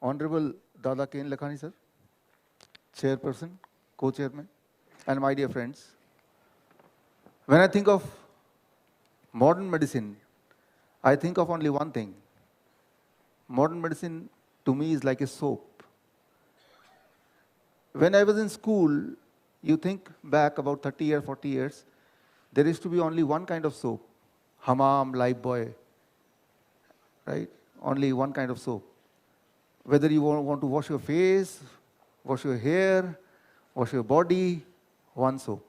Honorable Dada Kane Lakhani sir, Chairperson, Co-Chairman, and my dear friends. When I think of modern medicine, I think of only one thing. Modern medicine to me is like a soap. When I was in school, you think back about 30 years, 40 years, there used to be only one kind of soap, Hammam, Lifebuoy, right? Only one kind of soap. Whether you want to wash your face, wash your hair, wash your body, one soap.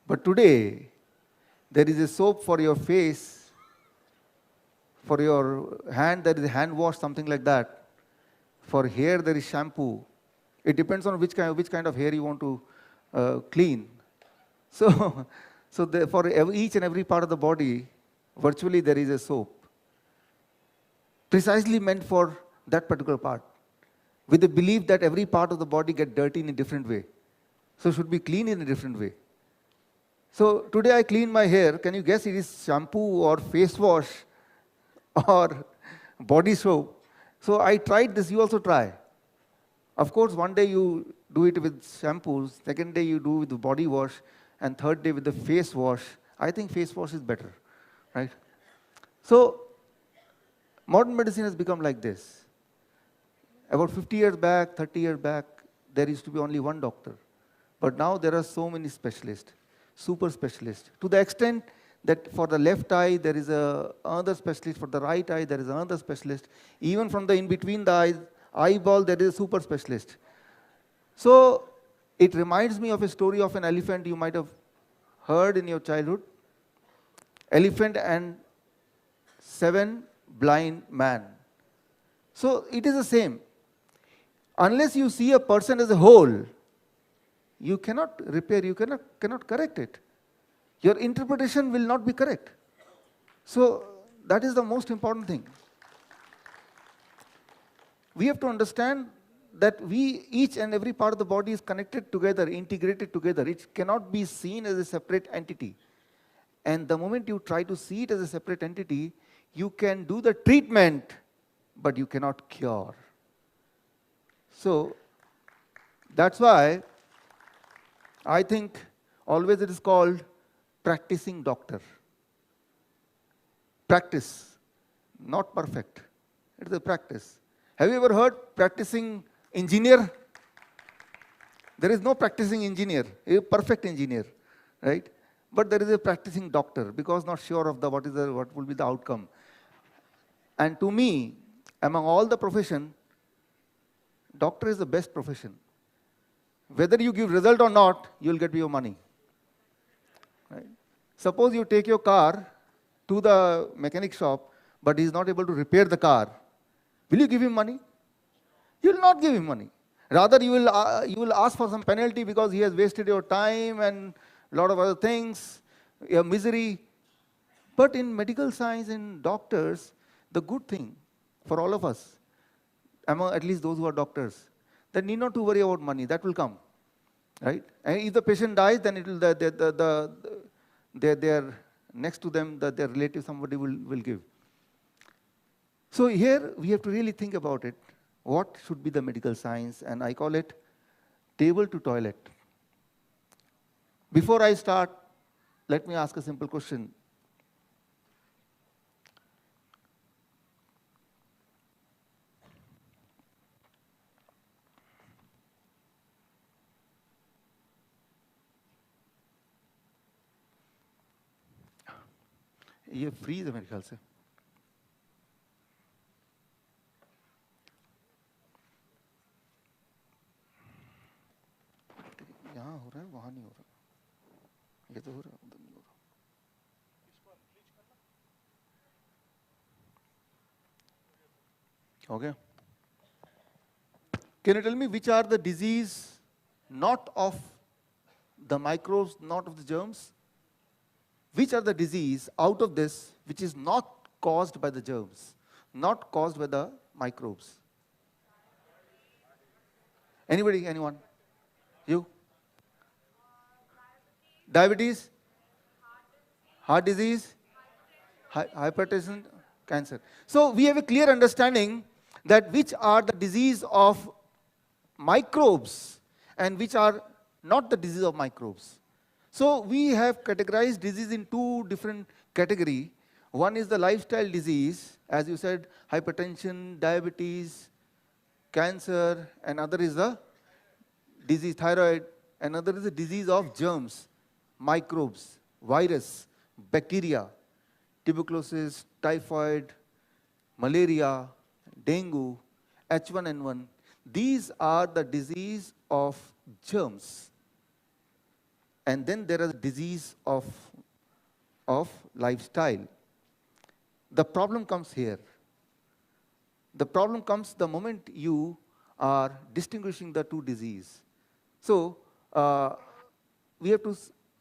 But today, there is a soap for your face, for your hand, there is a hand wash, something like that. For hair, there is shampoo. It depends on which kind of hair you want to clean. So, for each and every part of the body, virtually there is a soap. Precisely meant for that particular part, with the belief that every part of the body gets dirty in a different way. So should be clean in a different way. So today I clean my hair. Can you guess it is shampoo or face wash or body soap? So I tried this, you also try. Of course, one day you do it with shampoos, second day you do with the body wash, and third day with the face wash. I think face wash is better, right? So modern medicine has become like this. About 50 years back, 30 years back, there used to be only one doctor. But now there are so many specialists, super specialists, to the extent that for the left eye, there is another specialist, for the right eye, there is another specialist. Even from the in between the eyes, eyeball, there is a super specialist. So it reminds me of a story of an elephant you might have heard in your childhood. Elephant and 7 blind men. So it is the same. Unless you see a person as a whole, you cannot repair, you cannot correct it. Your interpretation will not be correct. So that is the most important thing. We have to understand that each and every part of the body is connected together, integrated together. It cannot be seen as a separate entity. And the moment you try to see it as a separate entity, you can do the treatment, but you cannot cure. So that's why I think always it is called practicing doctor. Practice, not perfect. It is a practice. Have you ever heard practicing engineer? There is no practicing engineer, a perfect engineer, right? But there is a practicing doctor because not sure of what will be the outcome. And to me, among all the profession, doctor is the best profession. Whether you give result or not, you will get your money. Right? Suppose you take your car to the mechanic shop, but he is not able to repair the car. Will you give him money? You will not give him money. Rather, you will ask for some penalty because he has wasted your time and a lot of other things, your misery. But in medical science and doctors, the good thing for all of us, among at least those who are doctors, they need not to worry about money. That will come, right? And if the patient dies, then it will their next to them, their relative, somebody will give. So here we have to really think about it. What should be the medical science? And I call it table to toilet. Before I start, let me ask a simple question. ये freeze है मेरे ख्याल से. यहाँ हो रहा है, वहाँ नहीं हो रहा. ये तो हो रहा है, उधर नहीं हो रहा. हो गया? Can you tell me which are the disease not of the microbes, not of the germs? Which are the disease out of this which is not caused by the germs, not caused by the microbes? Anybody? Anyone? You? Diabetes? Heart disease? Hypertension? Cancer. So we have a clear understanding that which are the disease of microbes and which are not the disease of microbes. So we have categorized disease in two different categories. One is the lifestyle disease, as you said, hypertension, diabetes, cancer, and other is the disease thyroid, another is the disease of germs, microbes, virus, bacteria, tuberculosis, typhoid, malaria, dengue, H1N1. These are the disease of germs. And then there is disease of lifestyle. The problem comes here. The problem comes the moment you are distinguishing the two diseases. So we have to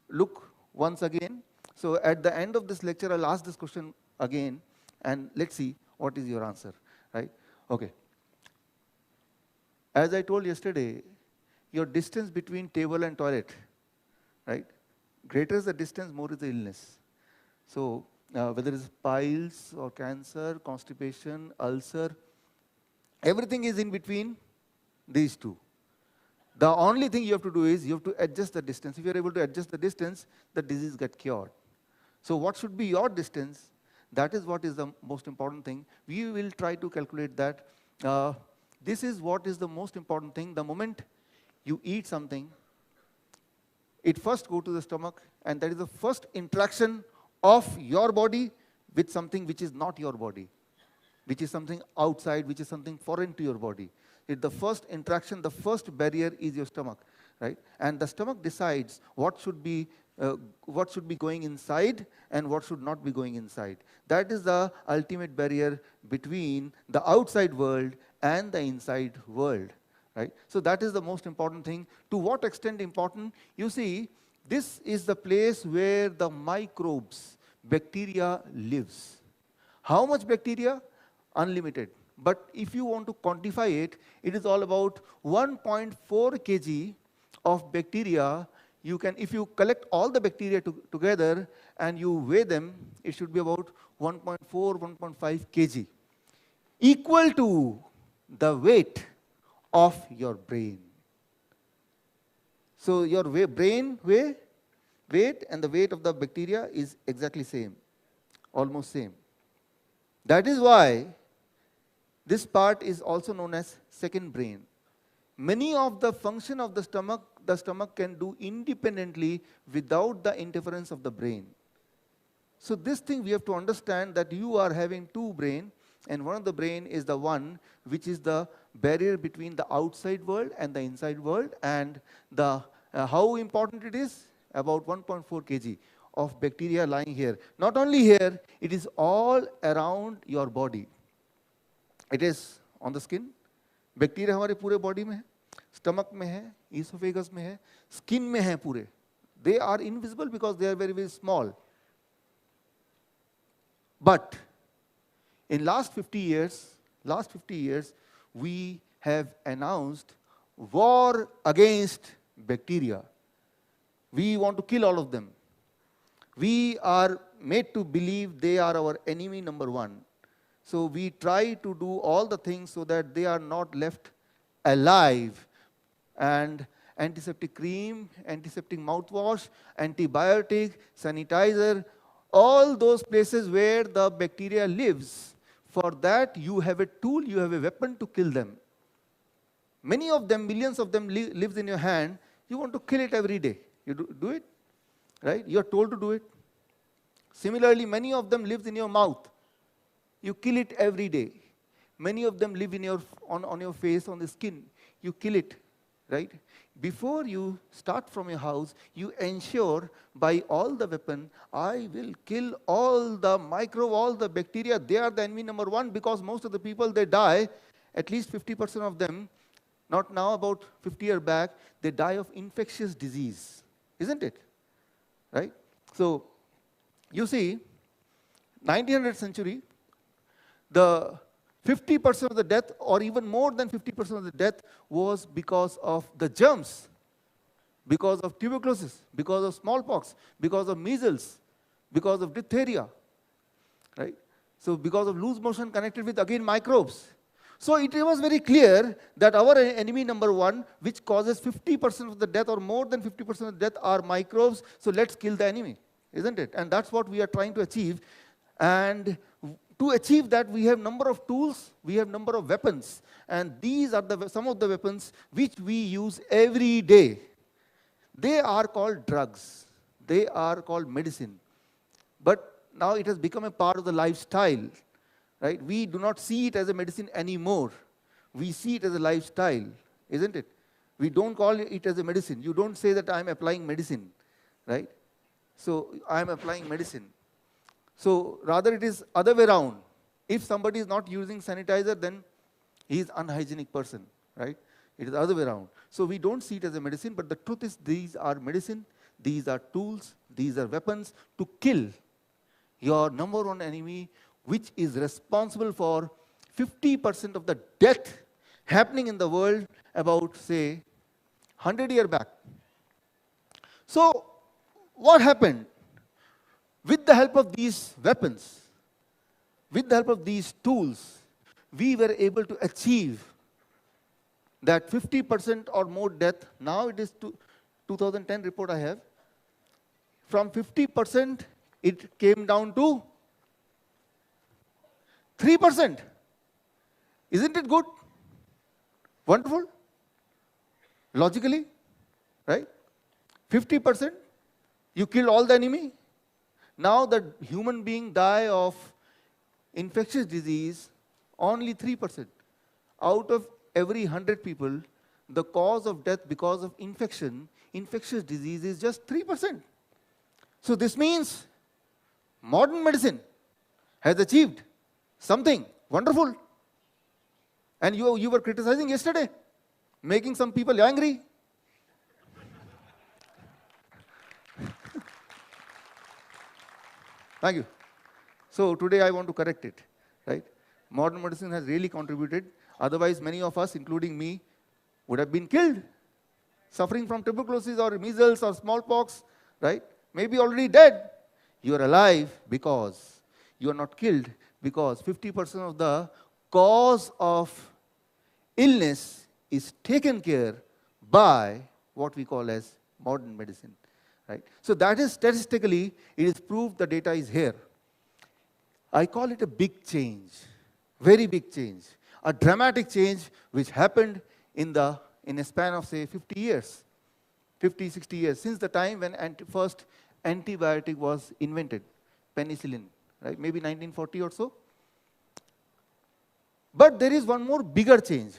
look once again. So at the end of this lecture, I'll ask this question again, and let's see what is your answer, right? Okay. As I told yesterday, your distance between table and toilet, right? Greater is the distance, more is the illness. So whether it's piles or cancer, constipation, ulcer, everything is in between these two. The only thing you have to do is you have to adjust the distance. If you're able to adjust the distance, the disease gets cured. So what should be your distance? That is what is the most important thing. We will try to calculate that. This is what is the most important thing. The moment you eat something, it first goes to the stomach, and that is the first interaction of your body with something which is not your body, which is something outside, which is something foreign to your body. It's the first interaction, the first barrier is your stomach, right? And the stomach decides what should be going inside and what should not be going inside. That is the ultimate barrier between the outside world and the inside world, right? So that is the most important thing. To what extent important? You see, this is the place where the microbes, bacteria lives. How much bacteria? Unlimited. But if you want to quantify it, it is all about 1.4 kg of bacteria. You can, if you collect all the bacteria together and you weigh them, it should be about 1.4, 1.5 kg, equal to the weight of your brain. So your brain weight and the weight of the bacteria is exactly same, almost same. That is why this part is also known as second brain. Many of the function of the stomach can do independently without the interference of the brain. So this thing we have to understand, that you are having two brain, and one of the brain is the one which is the barrier between the outside world and the inside world, and the how important it is, about 1.4 kg of bacteria lying here. Not only here, it is all around your body. It is on the skin. Bacteria हमारे पूरे body में है, stomach में है, esophagus में है, skin में है पूरे. They are invisible because they are very, very small. But in last 50 years, we have announced war against bacteria. We want to kill all of them. We are made to believe they are our enemy number one. So we try to do all the things so that they are not left alive. And antiseptic cream, antiseptic mouthwash, antibiotic, sanitizer, all those places where the bacteria lives. For that, you have a tool, you have a weapon to kill them. Many of them, millions of them lives in your hand. You want to kill it every day. You do it, right? You are told to do it. Similarly, many of them lives in your mouth. You kill it every day. Many of them live in your on your face, on the skin. You kill it, right? Before you start from your house, you ensure by all the weapon, I will kill all the microbe, all the bacteria. They are the enemy number one, because most of the people, they die, at least 50% of them, not now, about 50 years back, they die of infectious disease, isn't it? Right? So, you see, 1900th century, the 50% of the death, or even more than 50% of the death, was because of the germs, because of tuberculosis, because of smallpox, because of measles, because of diphtheria, right? So because of loose motion connected with, again, microbes. So it was very clear that our enemy number one, which causes 50% of the death or more than 50% of the death, are microbes. So let's kill the enemy, isn't it? And that's what we are trying to achieve. And to achieve that, we have number of tools, we have number of weapons. And these are some of the weapons which we use every day. They are called drugs. They are called medicine. But now it has become a part of the lifestyle. Right? We do not see it as a medicine anymore. We see it as a lifestyle, isn't it? We don't call it as a medicine. You don't say that I'm applying medicine, right? So I'm applying medicine. So rather it is other way around. If somebody is not using sanitizer, then he is unhygienic person, right? It is the other way around. So we don't see it as a medicine, but the truth is these are medicine, these are tools, these are weapons to kill your number one enemy, which is responsible for 50% of the death happening in the world about, say, 100 years back. So, what happened? With the help of these weapons, with the help of these tools, we were able to achieve that 50% or more death. Now it is 2010 report I have. From 50%, it came down to 3%. Isn't it good? Wonderful? Logically, right? 50%, you kill all the enemy. Now the human being die of infectious disease, only 3%. Out of every 100 people, the cause of death because of infectious disease is just 3%. So this means modern medicine has achieved something wonderful. And you were criticizing yesterday, making some people angry. Thank you. So today I want to correct it, right? Modern medicine has really contributed. Otherwise, many of us, including me, would have been killed, suffering from tuberculosis or measles or smallpox, right? Maybe already dead. You are alive because you are not killed, because 50% of the cause of illness is taken care by what we call as modern medicine, right? So that is statistically, it is proved, the data is here. I call it a big change, very big change, a dramatic change which happened in a span of, say, 50 years, 50, 60 years, since the time when first antibiotic was invented, penicillin, right? Maybe 1940 or so. But there is one more bigger change.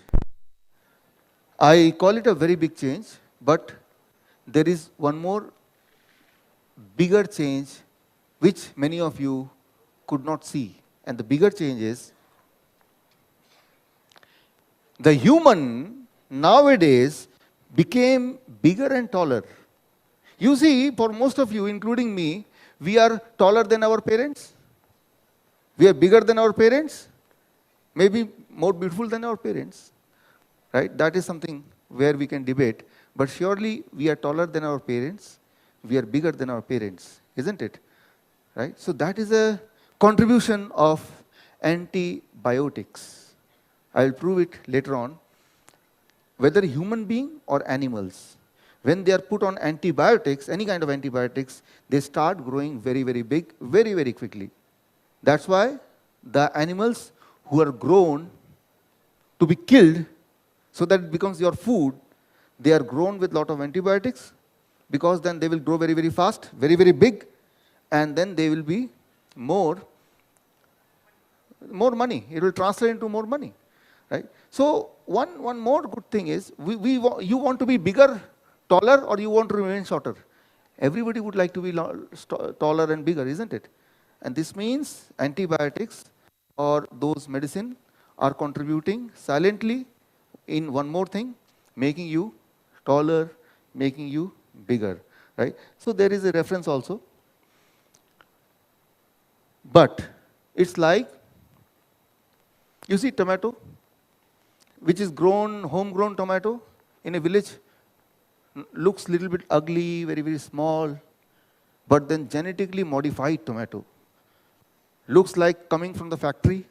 I call it a very big change, but there is one more bigger change which many of you could not see. And the bigger change is the human nowadays became bigger and taller. You see, for most of you, including me, we are taller than our parents. We are bigger than our parents. Maybe more beautiful than our parents. Right? That is something where we can debate. But surely we are taller than our parents. We are bigger than our parents. Isn't it? Right? So that is a contribution of antibiotics. I will prove it later on. Whether human being or animals, when they are put on antibiotics, any kind of antibiotics, they start growing very, very big, very, very quickly. That's why the animals who are grown to be killed so that it becomes your food, they are grown with a lot of antibiotics, because then they will grow very, very fast, very, very big, and then they will be more money. It will translate into more money. Right? So one more good thing is, you want to be bigger, taller, or you want to remain shorter? Everybody would like to be taller and bigger, isn't it? And this means antibiotics or those medicine are contributing silently in one more thing, making you taller, making you bigger. Right? So there is a reference also. But it's like, you see tomato, which is grown, homegrown tomato in a village, looks little bit ugly, very, very small, but then genetically modified tomato looks like coming from the factory,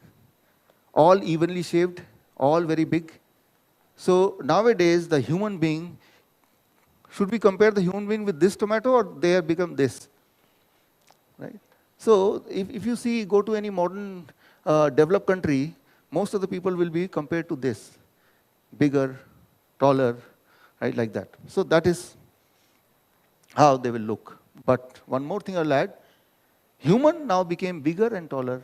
all evenly shaped, all very big. So nowadays, the human being, should we compare the human being with this tomato, or they have become this? Right? So if you see, go to any modern developed country, most of the people will be compared to this, bigger, taller, right, like that. So that is how they will look. But one more thing I'll add, human now became bigger and taller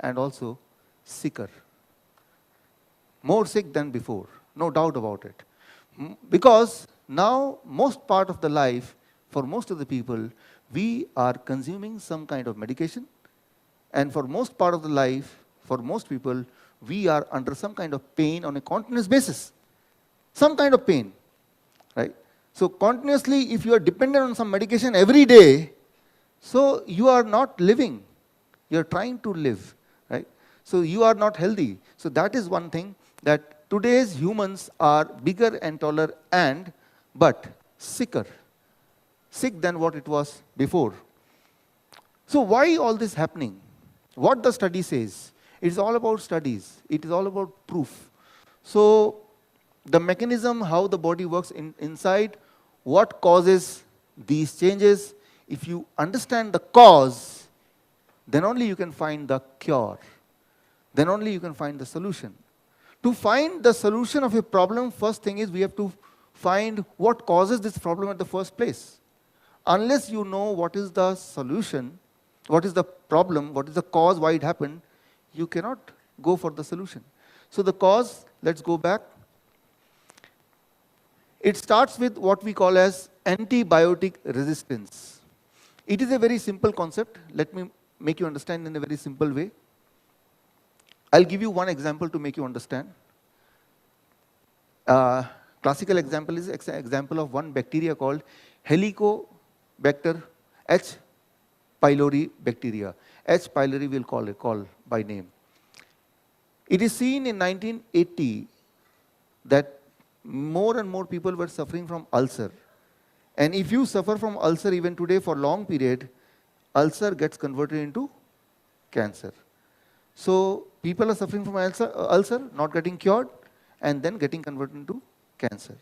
and also sicker. More sick than before, no doubt about it. Because now most part of the life, for most of the people, we are consuming some kind of medication, and for most part of the life, for most people, we are under some kind of pain on a continuous basis. Some kind of pain, right? So continuously, if you are dependent on some medication every day, so you are not living. You are trying to live, right? So you are not healthy. So that is one thing, that today's humans are bigger and taller but sicker. Sick than what it was before. So why all this happening? What the study says? It is all about studies. It is all about proof. So the mechanism, how the body works inside, what causes these changes, if you understand the cause, then only you can find the cure. Then only you can find the solution. To find the solution of a problem, first thing is we have to find what causes this problem at the first place. Unless you know what is the solution, what is the problem, what is the cause, why it happened, you cannot go for the solution. So the cause, let's go back. It starts with what we call as antibiotic resistance. It is a very simple concept. Let me make you understand in a very simple way. I'll give you one example to make you understand. Classical example is example of one bacteria called Helicobacter H. pylori bacteria. H. pylori will call by name. It is seen in 1980 that more and more people were suffering from ulcer. And if you suffer from ulcer even today for long period, ulcer gets converted into cancer. So people are suffering from ulcer, not getting cured, and then getting converted into cancer.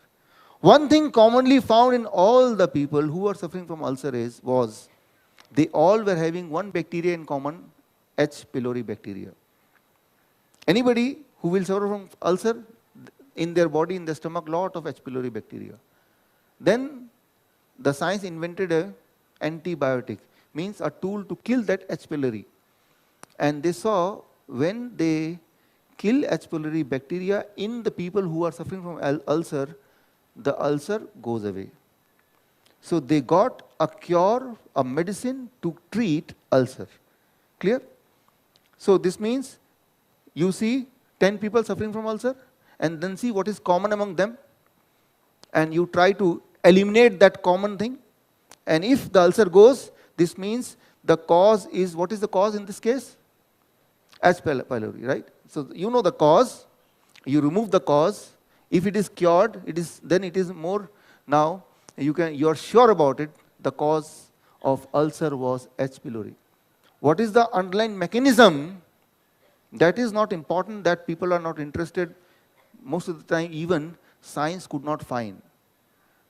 One thing commonly found in all the people who are suffering from ulcer was they all were having one bacteria in common, H. pylori bacteria. Anybody who will suffer from ulcer, in their body, in their stomach, lot of H. pylori bacteria. Then the science invented an antibiotic, means a tool to kill that H. pylori. And they saw when they kill H. pylori bacteria in the people who are suffering from ulcer, the ulcer goes away. So they got a cure, a medicine to treat ulcer. Clear? So this means you see 10 people suffering from ulcer, and then see what is common among them, and you try to eliminate that common thing. And if the ulcer goes, this means the cause is, what is the cause in this case? H. pylori, right? So you know the cause, you remove the cause. If it is cured, then it is more, now you are sure about it, the cause of ulcer was H. pylori. What is the underlying mechanism? That is not important, that people are not interested. Most of the time even science could not find.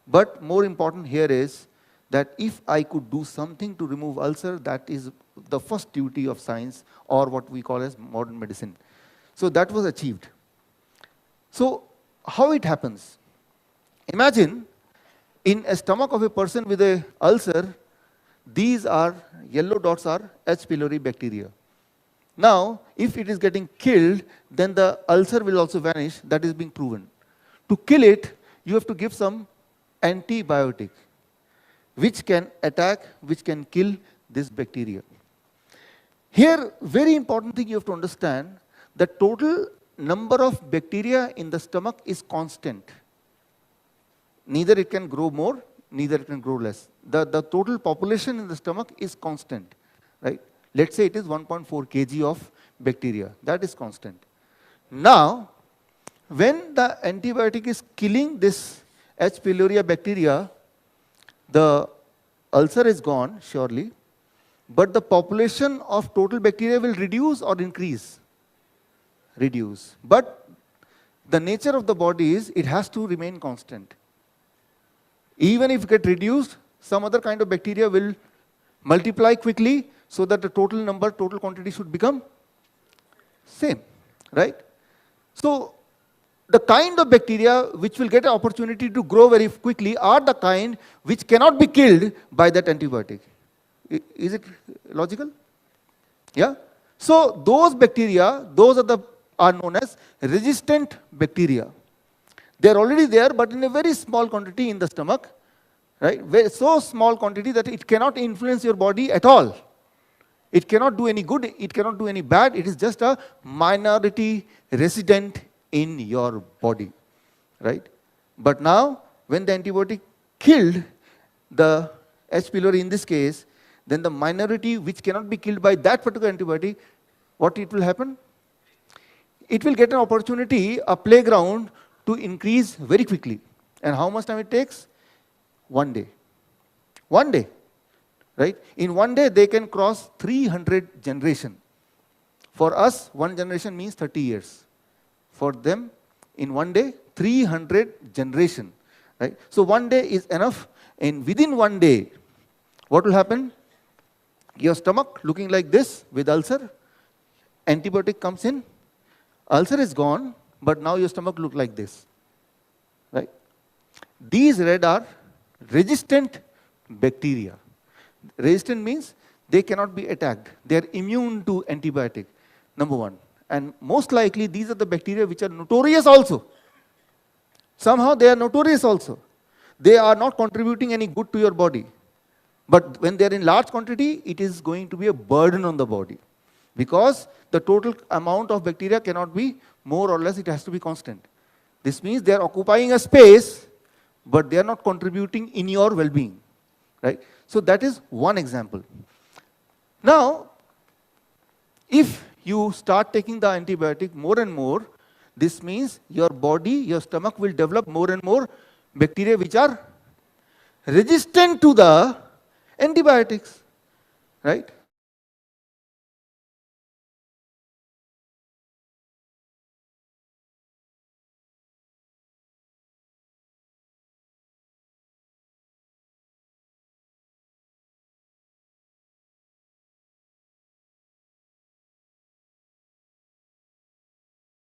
But more important here is that if I could do something to remove ulcer, that is the first duty of science, or what we call as modern medicine. So that was achieved. So how it happens? Imagine in a stomach of a person with a ulcer, these are, yellow dots are H. pylori bacteria. Now, if it is getting killed, then the ulcer will also vanish. That is being proven. To kill it, you have to give some antibiotic, which can attack, which can kill this bacteria. Here, very important thing you have to understand, the total number of bacteria in the stomach is constant. Neither it can grow more, neither it can grow less. The total population in the stomach is constant, right? Let's say it is 1.4 kg of bacteria. That is constant. Now, when the antibiotic is killing this H. pylori bacteria, the ulcer is gone, surely, but the population of total bacteria will reduce or increase? Reduce. But the nature of the body is it has to remain constant. Even if it gets reduced, some other kind of bacteria will multiply quickly so that the total number, total quantity should become same, right? So the kind of bacteria which will get an opportunity to grow very quickly are the kind which cannot be killed by that antibiotic. Is it logical? Yeah? So those bacteria, those are known as resistant bacteria. They are already there, but in a very small quantity in the stomach, right? So small quantity that it cannot influence your body at all. It cannot do any good, it cannot do any bad, it is just a minority resident in your body, right? But now, when the antibiotic killed the H. pylori in this case, then the minority which cannot be killed by that particular antibiotic, what it will happen? It will get an opportunity, a playground to increase very quickly. And how much time it takes? 1 day. 1 day, right? In 1 day, they can cross 300 generations. For us, 1 generation means 30 years. For them, in 1 day, 300 generations, right? So 1 day is enough, and within 1 day, what will happen? Your stomach looking like this with ulcer, antibiotic comes in, ulcer is gone, but now your stomach look like this, right? These red are resistant bacteria. Resistant means they cannot be attacked. They are immune to antibiotic, number one. And most likely these are the bacteria which are notorious also. Somehow they are notorious also. They are not contributing any good to your body. But when they are in large quantity, it is going to be a burden on the body. Because the total amount of bacteria cannot be more or less, it has to be constant. This means they are occupying a space, but they are not contributing in your well-being, right? So that is one example. Now, if you start taking the antibiotic more and more, this means your body, your stomach will develop more and more bacteria which are resistant to the antibiotics, right?